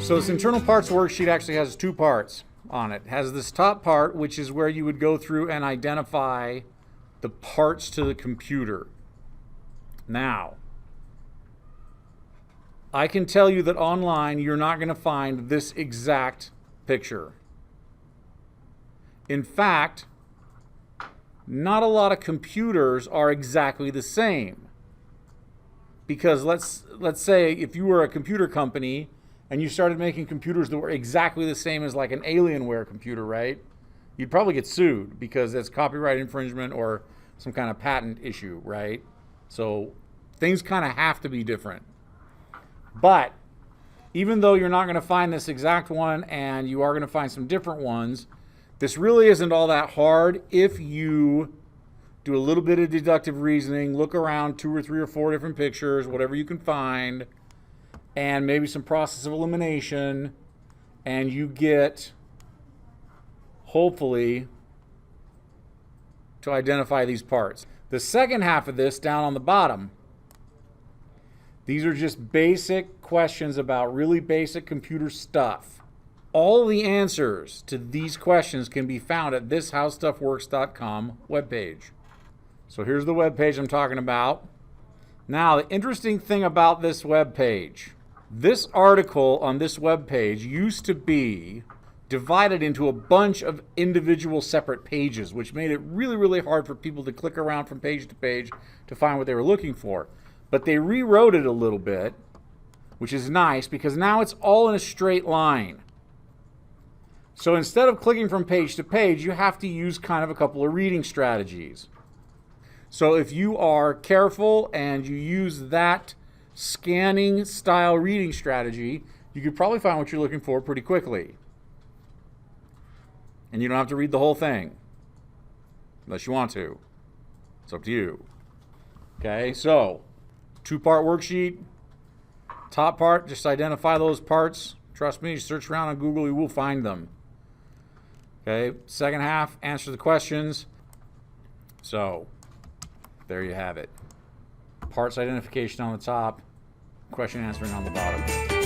So this internal parts worksheet actually has two parts on it. It has this top part, which is where you would go through and identify the parts to the computer. Now, I can tell you that online you're not going to find this exact picture. In fact, not a lot of computers are exactly the same. Because let's say if you were a computer company and you started making computers that were exactly the same as like an Alienware computer, right? You'd probably get sued because that's copyright infringement or some kind of patent issue, right? So things kind of have to be different. But even though you're not going to find this exact one and you are going to find some different ones, this really isn't all that hard if you do a little bit of deductive reasoning, look around 2 or 3 or 4 different pictures, whatever you can find, and maybe some process of elimination, and you get, hopefully, to identify these parts. The second half of this, down on the bottom, these are just basic questions about really basic computer stuff. All the answers to these questions can be found at this howstuffworks.com webpage. So here's the webpage I'm talking about. Now, the interesting thing about this webpage, this article on this webpage used to be divided into a bunch of individual separate pages, which made it really, really hard for people to click around from page to page to find what they were looking for. But they rewrote it a little bit, which is nice because now it's all in a straight line. So instead of clicking from page to page, you have to use kind of a couple of reading strategies. So if you are careful and you use that scanning style reading strategy, you could probably find what you're looking for pretty quickly. And you don't have to read the whole thing, unless you want to. It's up to you. Okay, so 2-part worksheet. Top part, just identify those parts. Trust me, search around on Google, you will find them. Okay, second half, answer the questions. So, there you have it. Parts identification on the top, question answering on the bottom.